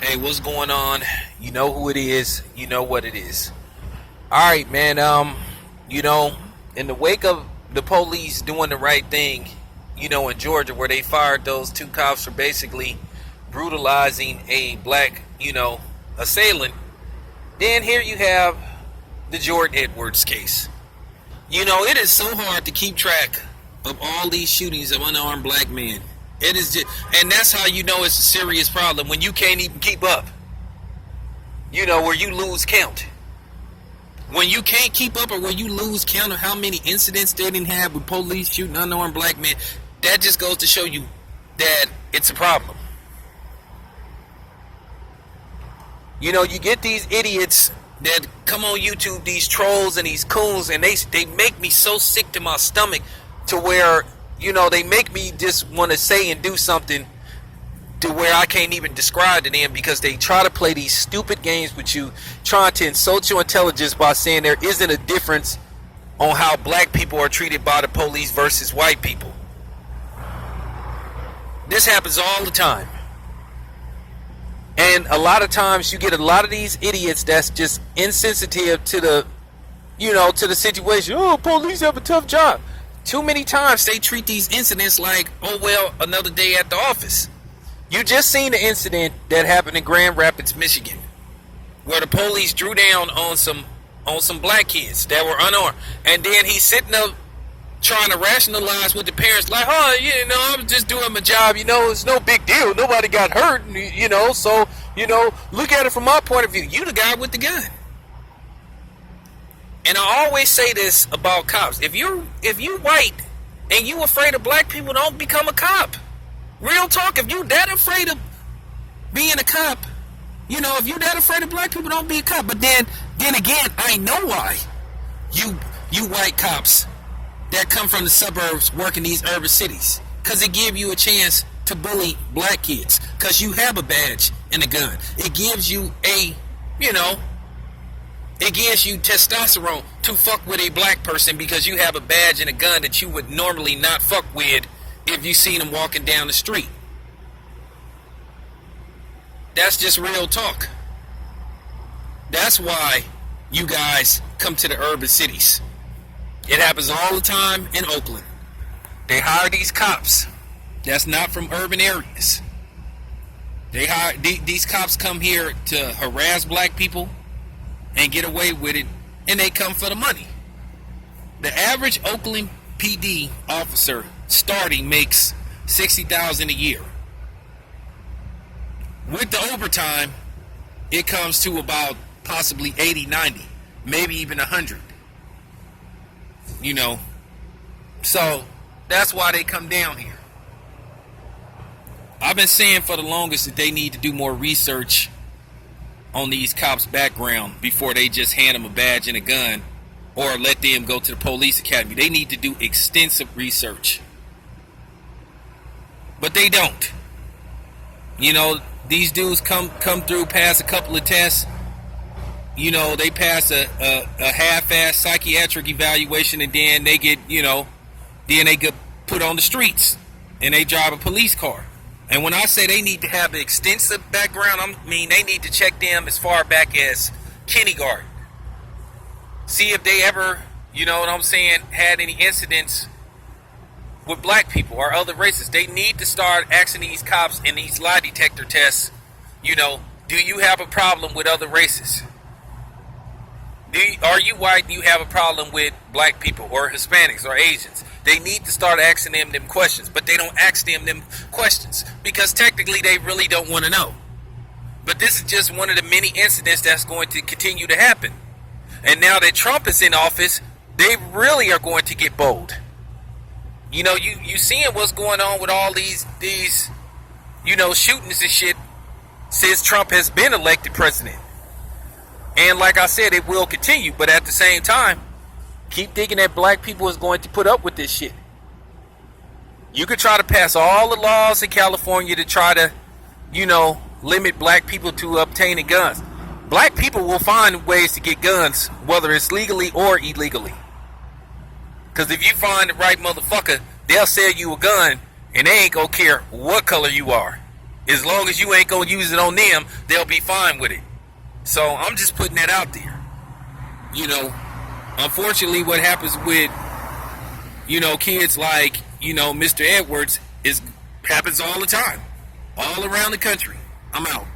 Hey, what's going on? You know who it is. You know what it is. All right, man. You know, in the wake of the police doing the right thing, in Georgia, where they fired those two cops for basically brutalizing a black, assailant. Then here you have the Jordan Edwards case. It is so hard to keep track of all these shootings of unarmed black men. It is just, and that's how you know it's a serious problem when you can't even keep up. Where you lose count. When you can't keep up or when you lose count of how many incidents they didn't have with police shooting unarmed black men, that just goes to show you that it's a problem. You get these idiots that come on YouTube, these trolls and these coons, and they make me so sick to my stomach to where, they make me just want to say and do something to where I can't even describe to them because they try to play these stupid games with you, trying to insult your intelligence by saying there isn't a difference on how black people are treated by the police versus white people. This happens all the time. And a lot of times you get a lot of these idiots that's just insensitive to the, to the situation. Oh, police have a tough job. Too many times they treat these incidents like, oh, well, another day at the office. You just seen the incident that happened in Grand Rapids, Michigan, where the police drew down on some black kids that were unarmed. And then he's sitting up trying to rationalize with the parents like, oh, I was just doing my job, it's no big deal. Nobody got hurt, so, look at it from my point of view. You the guy with the gun. And I always say this about cops. If you white and you afraid of black people, don't become a cop. Real talk, if you that afraid of being a cop, if you that afraid of black people, don't be a cop. But then again, I know why you white cops that come from the suburbs work in these urban cities. Because it gives you a chance to bully black kids. Because you have a badge and a gun. It gives you it gives you testosterone to fuck with a black person because you have a badge and a gun that you would normally not fuck with if you seen them walking down the street. That's just real talk. That's why you guys come to the urban cities. It happens all the time in Oakland. They hire these cops that's not from urban areas. They hire these cops come here to harass black people and get away with it, and they come for the money. The average Oakland PD officer starting makes $60,000 a year. With the overtime, it comes to about possibly 80, 90, maybe even 100. So that's why they come down here. I've been saying for the longest that they need to do more research on these cops' background before they just hand them a badge and a gun or let them go to the police academy. They need to do extensive research. But they don't. These dudes come through, pass a couple of tests. They pass a half-assed psychiatric evaluation, and then they get, then they get put on the streets and they drive a police car. And when I say they need to have an extensive background, I mean they need to check them as far back as kindergarten. See if they ever, had any incidents with black people or other races. They need to start asking these cops in these lie detector tests, do you have a problem with other races? Are you white and you have a problem with black people or Hispanics or Asians? They need to start asking them questions, but they don't ask them questions because technically they really don't want to know. But this is just one of the many incidents that's going to continue to happen. And now that Trump is in office, they really are going to get bold. You seeing what's going on with all these shootings and shit since Trump has been elected president. And like I said, it will continue, but at the same time, keep thinking that black people is going to put up with this shit. You could try to pass all the laws in California to try to, limit black people to obtaining guns. Black people will find ways to get guns, whether it's legally or illegally. Because if you find the right motherfucker, they'll sell you a gun, and they ain't gonna care what color you are. As long as you ain't gonna use it on them, they'll be fine with it. So I'm just putting that out there. You know, unfortunately, what happens with, you know, kids like, you know, Mr. Edwards happens all the time, all around the country. I'm out.